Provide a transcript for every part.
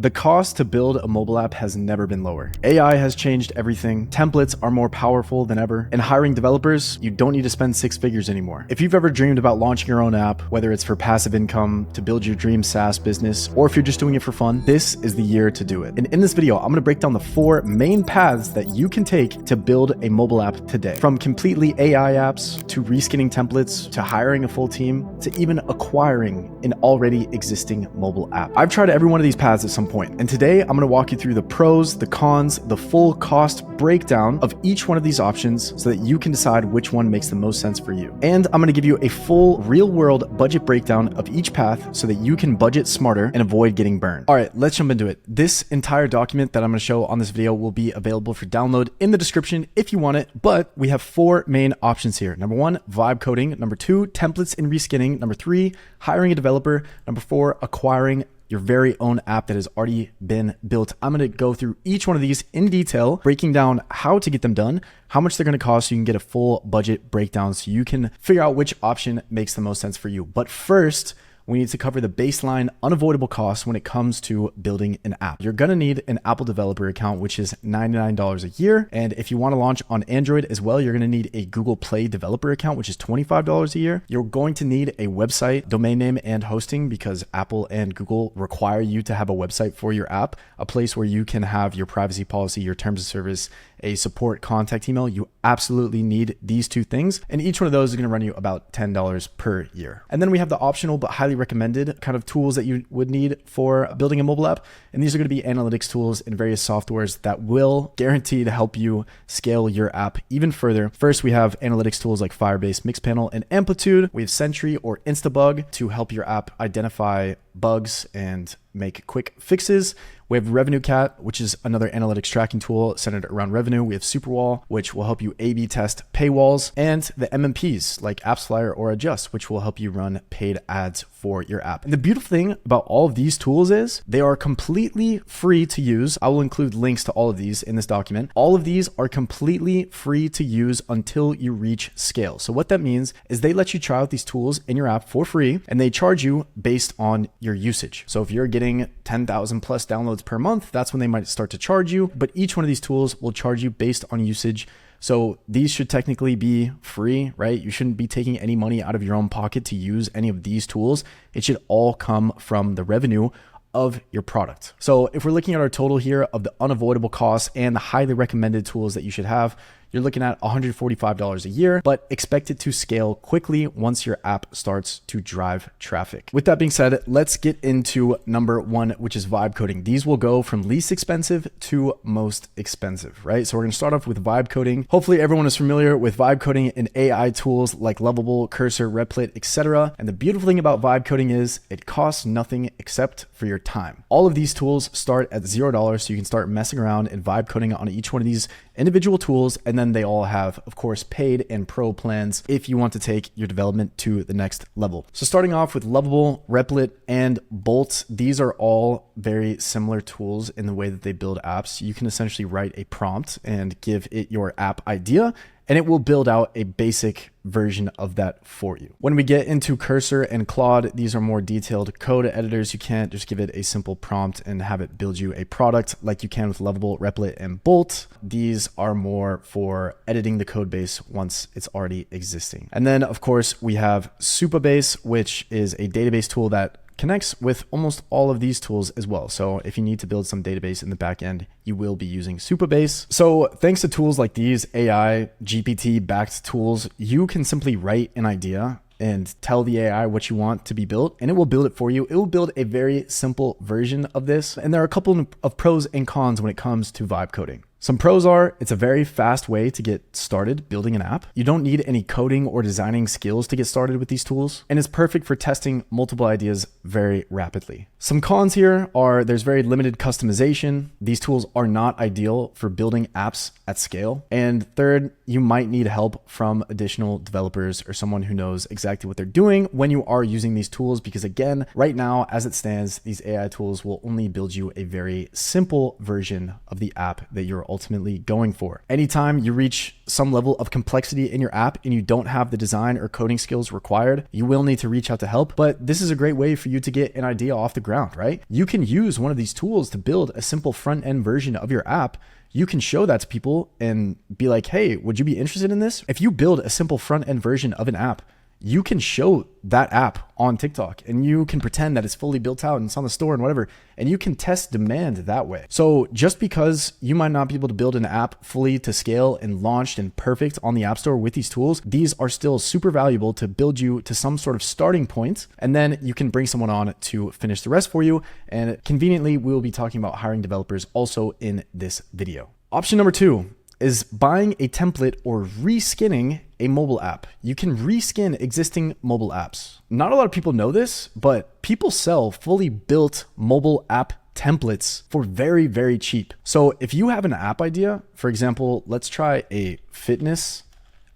The cost to build a mobile app has never been lower. AI has changed everything. Templates are more powerful than ever. And hiring developers, you don't need to spend 6 figures anymore. If you've ever dreamed about launching your own app, whether it's for passive income, to build your dream SaaS business, or if you're just doing it for fun, this is the year to do it. And in this video, I'm gonna break down the 4 main paths that you can take to build a mobile app today. From completely AI apps, to reskinning templates, to hiring a full team, to even acquiring an already existing mobile app. I've tried every one of these paths at some point, and today I'm gonna walk you through the pros, the cons, the full cost breakdown of each one of these options so that you can decide which one makes the most sense for you. And I'm gonna give you a full real-world budget breakdown of each path so that you can budget smarter and avoid getting burned. All right, let's jump into it. This entire document that I'm gonna show on this video will be available for download in the description if you want it, but we have 4 main options here. Number 1, vibe coding. Number 2, templates and reskinning. Number 3, hiring a developer. Number 4, acquiring your very own app that has already been built. I'm gonna go through each one of these in detail, breaking down how to get them done, how much they're gonna cost so you can get a full budget breakdown so you can figure out which option makes the most sense for you. But first, we need to cover the baseline unavoidable costs when it comes to building an app. You're gonna need an Apple developer account, which is $99 a year. And if you wanna launch on Android as well, you're gonna need a Google Play developer account, which is $25 a year. You're going to need a website, domain name, and hosting because Apple and Google require you to have a website for your app, a place where you can have your privacy policy, your terms of service, a support contact email. You absolutely need these 2 things. And each one of those is gonna run you about $10 per year. And then we have the optional but highly recommended kind of tools that you would need for building a mobile app. And these are gonna be analytics tools and various softwares that will guarantee to help you scale your app even further. First, we have analytics tools like Firebase, Mixpanel, and Amplitude. We have Sentry or Instabug to help your app identify bugs and make quick fixes. We have RevenueCat, which is another analytics tracking tool centered around revenue. We have Superwall, which will help you A/B test paywalls, and the MMPs like AppsFlyer or Adjust, which will help you run paid ads for your app. And the beautiful thing about all of these tools is they are completely free to use. I will include links to all of these in this document. All of these are completely free to use until you reach scale. So what that means is they let you try out these tools in your app for free, and they charge you based on your usage. So if you're getting 10,000 plus downloads per month, that's when they might start to charge you. But each one of these tools will charge you based on usage. So these should technically be free, right? You shouldn't be taking any money out of your own pocket to use any of these tools. It should all come from the revenue of your product. So if we're looking at our total here of the unavoidable costs and the highly recommended tools that you should have, you're looking at $145 a year, but expect it to scale quickly once your app starts to drive traffic. With that being said, let's get into number 1, which is vibe coding. These will go from least expensive to most expensive, right? So we're gonna start off with vibe coding. Hopefully everyone is familiar with vibe coding and AI tools like Lovable, Cursor, Replit, etc. And the beautiful thing about vibe coding is it costs nothing except for your time. All of these tools start at $0, so you can start messing around and vibe coding on each one of these individual tools, and then they all have, of course, paid and pro plans if you want to take your development to the next level. So starting off with Lovable, Replit, and Bolt, these are all very similar tools in the way that they build apps. You can essentially write a prompt and give it your app idea, and it will build out a basic version of that for you. When we get into Cursor and Claude, these are more detailed code editors. You can't just give it a simple prompt and have it build you a product like you can with Lovable, Replit, and Bolt. These are more for editing the code base once it's already existing. And then of course we have Supabase, which is a database tool that connects with almost all of these tools as well. So if you need to build some database in the back end, you will be using Supabase. So thanks to tools like these AI, GPT backed tools, you can simply write an idea and tell the AI what you want to be built, and it will build it for you. It will build a very simple version of this. And there are a couple of pros and cons when it comes to vibe coding. Some pros are it's a very fast way to get started building an app. You don't need any coding or designing skills to get started with these tools, and it's perfect for testing multiple ideas very rapidly. Some cons here are there's very limited customization. These tools are not ideal for building apps at scale. And third, you might need help from additional developers or someone who knows exactly what they're doing when you are using these tools, because again, right now, as it stands, these AI tools will only build you a very simple version of the app that you're ultimately going for. Anytime you reach some level of complexity in your app and you don't have the design or coding skills required, you will need to reach out to help. But this is a great way for you to get an idea off the ground, right? You can use one of these tools to build a simple front end version of your app. You can show that to people and be like, hey, would you be interested in this? If you build a simple front end version of an app, you can show that app on TikTok and you can pretend that it's fully built out and it's on the store and whatever, and you can test demand that way. So just because you might not be able to build an app fully to scale and launched and perfect on the App Store with these tools, these are still super valuable to build you to some sort of starting point, and then you can bring someone on to finish the rest for you. And conveniently, we will be talking about hiring developers also in this video. Option number 2 is buying a template or reskinning a mobile app. You can reskin existing mobile apps. Not a lot of people know this, but people sell fully built mobile app templates for very, very cheap. So if you have an app idea, for example, let's try a fitness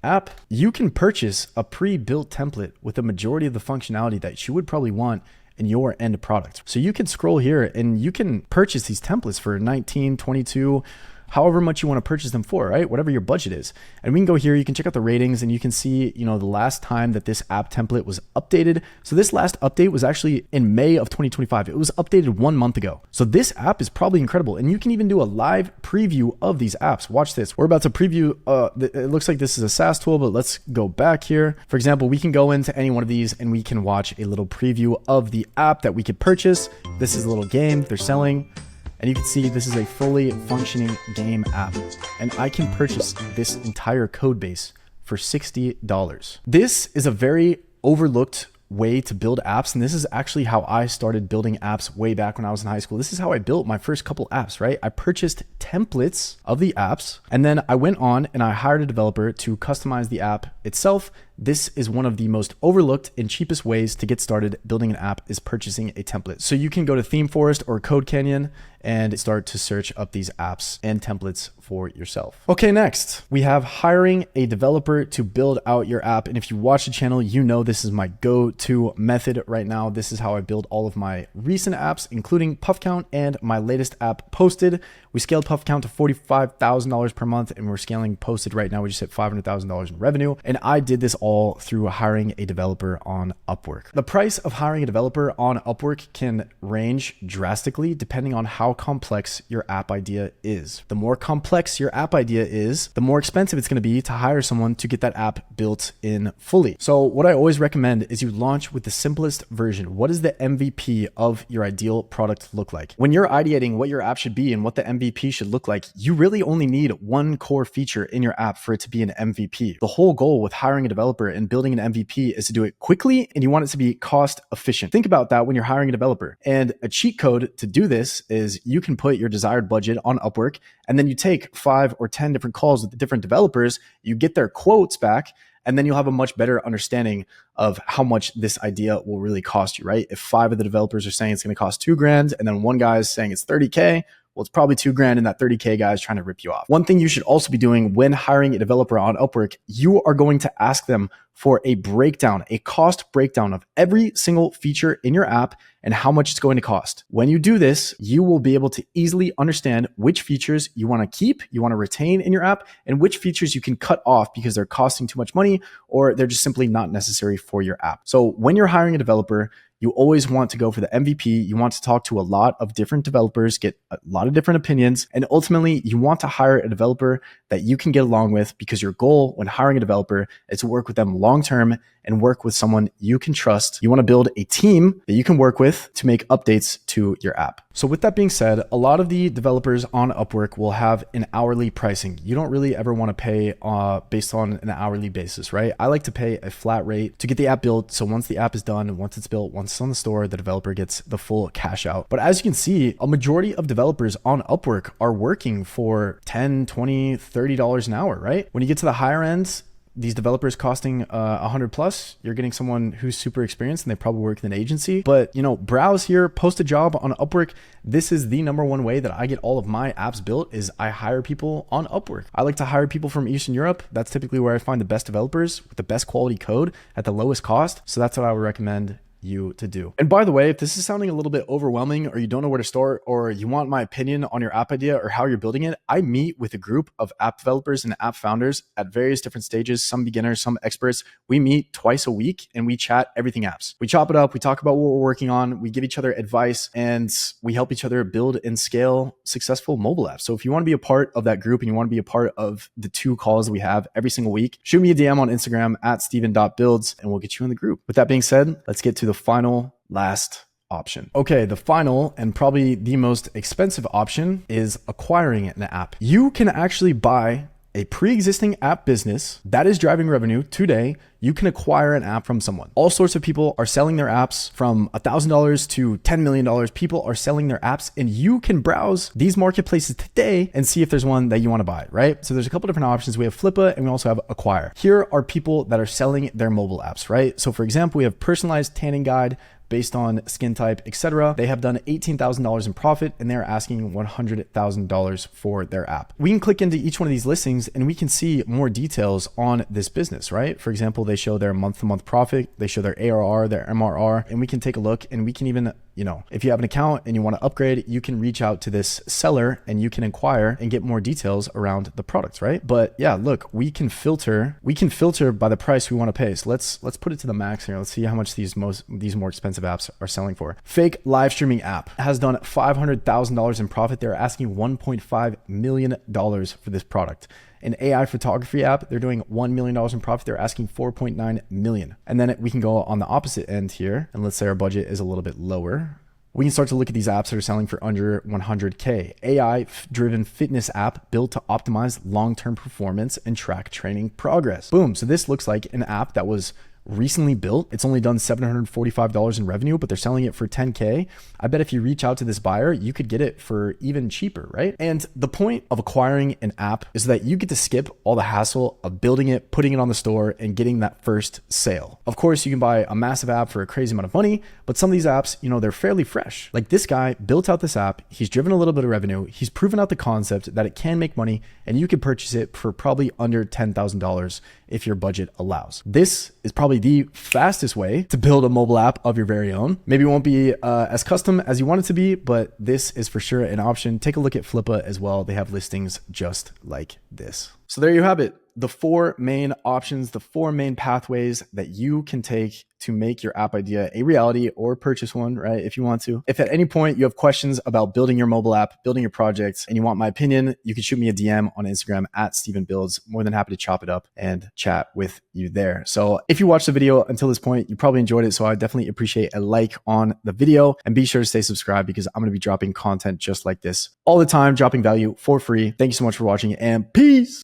app, you can purchase a pre-built template with the majority of the functionality that you would probably want in your end product. So you can scroll here and you can purchase these templates for 19, 22, however much you want to purchase them for, right? Whatever your budget is. And we can go here, you can check out the ratings and you can see, the last time that this app template was updated. So this last update was actually in May of 2025. It was updated 1 month ago. So this app is probably incredible. And you can even do a live preview of these apps. Watch this. We're about to preview, it looks like this is a SaaS tool, but let's go back here. For example, we can go into any one of these and we can watch a little preview of the app that we could purchase. This is a little game they're selling. And you can see this is a fully functioning game app. And I can purchase this entire code base for $60. This is a very overlooked way to build apps. And this is actually how I started building apps way back when I was in high school. This is how I built my first couple apps, right? I purchased templates of the apps and then I went on and I hired a developer to customize the app itself. This is one of the most overlooked and cheapest ways to get started building an app is purchasing a template. So you can go to ThemeForest or Code Canyon and start to search up these apps and templates for yourself. Okay, next we have hiring a developer to build out your app. And if you watch the channel, you know this is my go-to method right now. This is how I build all of my recent apps, including PuffCount and my latest app, Posted. We scaled PuffCount to $45,000 per month and we're scaling Posted right now. We just hit $500,000 in revenue. And I did this all through hiring a developer on Upwork. The price of hiring a developer on Upwork can range drastically depending on how complex your app idea is. The more complex your app idea is, the more expensive it's going to be to hire someone to get that app built in fully. So what I always recommend is you launch with the simplest version. What does the MVP of your ideal product look like? When you're ideating what your app should be and what the MVP should look like, you really only need one core feature in your app for it to be an MVP. The whole goal with hiring a developer and building an MVP is to do it quickly and you want it to be cost efficient. Think about that when you're hiring a developer. And a cheat code to do this is you can put your desired budget on Upwork and then you take 5 or 10 different calls with the different developers, you get their quotes back, and then you'll have a much better understanding of how much this idea will really cost you, right? If 5 of the developers are saying it's going to cost $2,000 and then one guy is saying it's $30K, well, it's probably $2,000 and that $30K guy is trying to rip you off. One thing you should also be doing when hiring a developer on Upwork, you are going to ask them for a breakdown, a cost breakdown of every single feature in your app and how much it's going to cost. When you do this, you will be able to easily understand which features you want to keep, you want to retain in your app, and which features you can cut off because they're costing too much money or they're just simply not necessary for your app. So when you're hiring a developer, you always want to go for the MVP. You want to talk to a lot of different developers, get a lot of different opinions, and ultimately you want to hire a developer that you can get along with because your goal when hiring a developer is to work with them long-term and work with someone you can trust. You want to build a team that you can work with to make updates to your app. So with that being said, a lot of the developers on Upwork will have an hourly pricing. You don't really ever want to pay based on an hourly basis, right? I like to pay a flat rate to get the app built. So once the app is done and once it's built, once it's on the store, the developer gets the full cash out. But as you can see, a majority of developers on Upwork are working for $10, $20, $30 an hour, right? When you get to the higher ends, these developers costing 100 plus, you're getting someone who's super experienced and they probably work in an agency. But browse here, post a job on Upwork. This is the number one way that I get all of my apps built is I hire people on Upwork. I like to hire people from Eastern Europe. That's typically where I find the best developers with the best quality code at the lowest cost. So that's what I would recommend you to do. And by the way, if this is sounding a little bit overwhelming or you don't know where to start or you want my opinion on your app idea or how you're building it, I meet with a group of app developers and app founders at various different stages, some beginners, some experts. We meet twice a week and we chat everything apps. We chop it up, we talk about what we're working on, we give each other advice, and we help each other build and scale successful mobile apps. So if you want to be a part of that group and you want to be a part of the 2 calls that we have every single week, shoot me a DM on Instagram at steven.builds and we'll get you in the group. With that being said, let's get to the last option. Okay, the final and probably the most expensive option is acquiring an app. You can actually buy a pre-existing app business that is driving revenue today. You can acquire an app from someone. All sorts of people are selling their apps from $1,000 to $10 million. People are selling their apps and you can browse these marketplaces today and see if there's one that you want to buy, right? So there's a couple different options. We have Flippa and we also have Acquire. Here are people that are selling their mobile apps, right? So for example, we have Personalized Tanning Guide based on skin type, etc. They have done $18,000 in profit and they're asking $100,000 for their app. We can click into each one of these listings and we can see more details on this business, right? For example, they show their month-to-month profit, they show their ARR, their MRR, and we can take a look and we can even, if you have an account and you want to upgrade, you can reach out to this seller and you can inquire and get more details around the products, right? But yeah, look, we can filter by the price we want to pay. So let's put it to the max here. Let's see how much these more expensive apps are selling for. Fake live streaming app has done $500,000 in profit. They're asking $1.5 million for this product. An AI photography app, they're doing $1 million in profit. They're asking $4.9 million. And then we can go on the opposite end here. And let's say our budget is a little bit lower. We can start to look at these apps that are selling for under 100K. AI-driven fitness app built to optimize long-term performance and track training progress. Boom. So this looks like an app that was recently built. It's only done $745 in revenue, but they're selling it for 10K. I bet if you reach out to this buyer, you could get it for even cheaper, right? And the point of acquiring an app is that you get to skip all the hassle of building it, putting it on the store, and getting that first sale. Of course, you can buy a massive app for a crazy amount of money, but some of these apps, they're fairly fresh. Like this guy built out this app. He's driven a little bit of revenue. He's proven out the concept that it can make money and you can purchase it for probably under $10,000 if your budget allows. This is probably the fastest way to build a mobile app of your very own. Maybe it won't be as custom as you want it to be, but this is for sure an option. Take a look at Flippa as well. They have listings just like this. So there you have it. The 4 main options, the 4 main pathways that you can take to make your app idea a reality or purchase one, right? If you want to. If at any point you have questions about building your mobile app, building your projects, and you want my opinion, you can shoot me a DM on Instagram at StevenBuilds. More than happy to chop it up and chat with you there. So if you watched the video until this point, you probably enjoyed it. So I definitely appreciate a like on the video and be sure to stay subscribed because I'm going to be dropping content just like this all the time, dropping value for free. Thank you so much for watching and peace.